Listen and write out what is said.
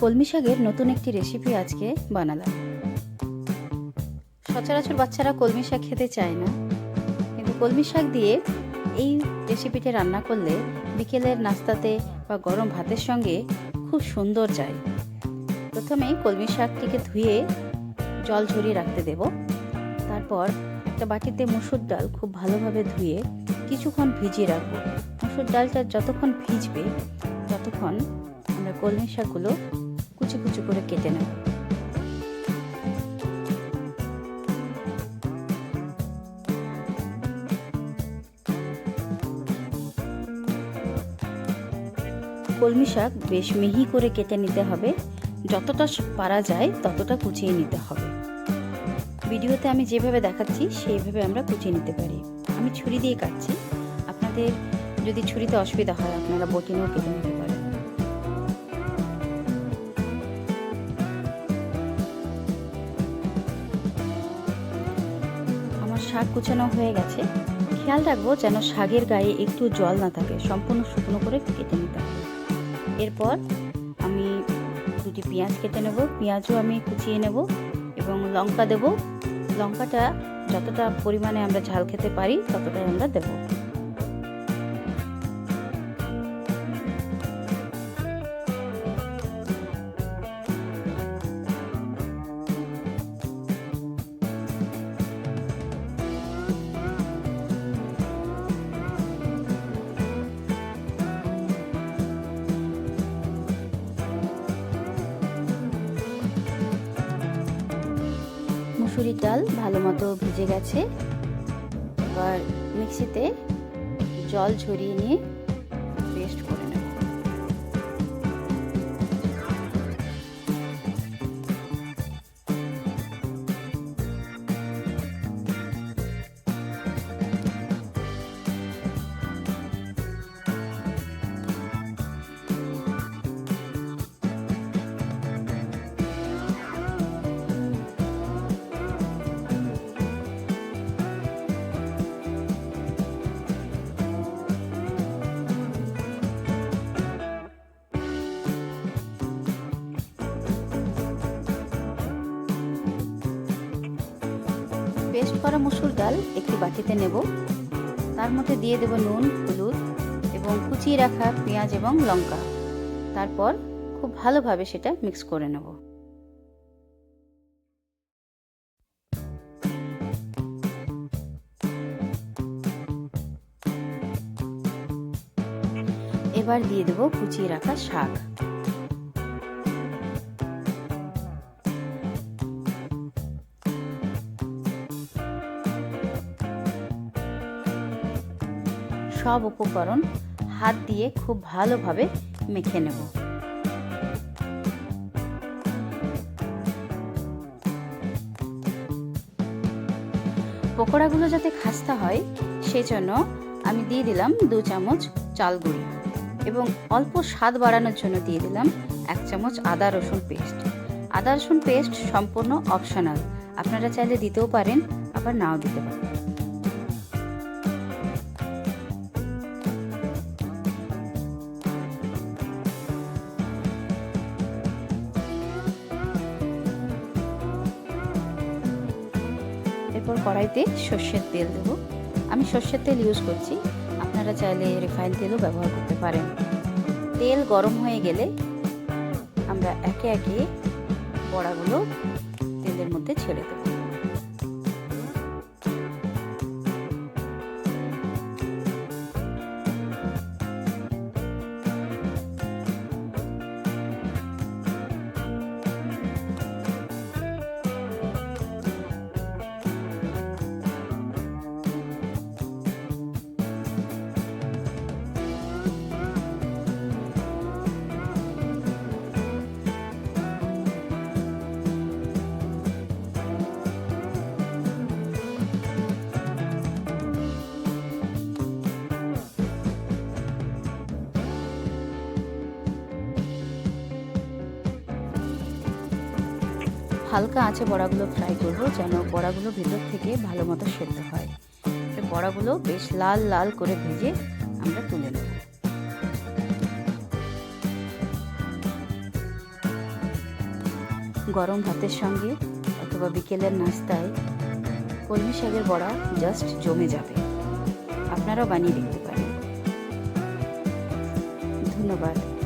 কলমি শাকের নতুন একটি রেসিপি আজকে বানালাম। সচরাচর বাচ্চারা কলমি শাক খেতে চায় না, কিন্তু কলমি শাক দিয়ে এই রেসিপিটি রান্না করলে বিকেলের নাস্তাতে বা গরম ভাতের সঙ্গে খুব সুন্দর যায়। প্রথমে কলমি শাকটিকে ধুয়ে জল ঝরিয়ে রাখতে দেব। তারপর একটা বাটিতে মসুর ডাল খুব ভালোভাবে ধুয়ে কিছুক্ষণ ভিজিয়ে রাখবো। মসুর ডালটা যতক্ষণ ভিজবে ততক্ষণ আমরা কলমি শাকগুলো কুচি কুচি করে কেটে নেব। কলমি শাক বেশ মিহি করে কেটে নিতে হবে, যতটা পারা যায় ততটা কুচিয়ে নিতে হবে। ভিডিওতে আমি যেভাবে দেখাচ্ছি সেইভাবে আমরা কুচিয়ে নিতে পারি। আমি ছুরি দিয়ে কাটছি, আপনাদের যদি ছুরিতে অসুবিধা হয় আপনারা বটিনেও কেটে নিতে পারেন। আমার শাক কুচানো হয়ে গেছে। খেয়াল রাখবো যেন শাকের গায়ে একটু জল না থাকে, সম্পূর্ণ শুকনো করে কেটে নিতে হবে। এরপর আমি দুটি পেঁয়াজ কেটে নেব, পেঁয়াজও আমি কুচিয়ে নেব এবং লঙ্কা দেব। লঙ্কাটা যতটা পরিমাণে আমরা ঝাল খেতে পারি ততটাই আমরা দেব। মুসুরির ডাল ভালো মতো ভিজে গেছে। এবার মিক্সিতে জল ঝরিয়ে নিয়ে পেস্ট করে নেব। পেস্ট করা মসুর ডাল একটি বাটিতে নেব। তার মধ্যে দিয়ে দেব নুন, হলুদ এবং কুচিয়ে রাখা পেঁয়াজ এবং লঙ্কা। তারপর খুব ভালোভাবে সেটা মিক্স করে নেব। এবার দিয়ে দেব কুচিয়ে রাখা শাক। সব উপকরণ হাত দিয়ে খুব ভালোভাবে মেখে নেব। পকোড়াগুলো যাতে খাস্তা হয় সেজন্য আমি দিয়ে দিলাম 2 চামচ চাল গুঁড়ি এবং অল্প স্বাদ বাড়ানোর জন্য দিয়ে দিলাম 1 চামচ আদা রসুন পেস্ট। আদা রসুন পেস্ট সম্পূর্ণ অপশনাল, আপনারা চাইলে দিতেও পারেন আবার নাও দিতে পারেন। এরপর কড়াইতে সর্ষের তেল দেব। আমি সর্ষের তেল ইউজ করছি, আপনারা চাইলে রিফাইন তেলও ব্যবহার করতে পারেন। তেল গরম হয়ে গেলে আমরা একে একে বড়াগুলো তেলের মধ্যে ছেড়ে দেব। হালকা আঁচে বড়াগুলো ফ্রাই করব যেন বড়াগুলো ভেতর থেকে ভালো মতো সেদ্ধ হয়। বড়াগুলো বেশ লাল লাল করে ভেজে আমরা তুলে নেব। গরম ভাতের সঙ্গে অথবা বিকেলের নাস্তায় কলমি শাকের বড়া জাস্ট জমে যাবে। আপনারাও বানিয়ে দেখতে পারেন। ধন্যবাদ।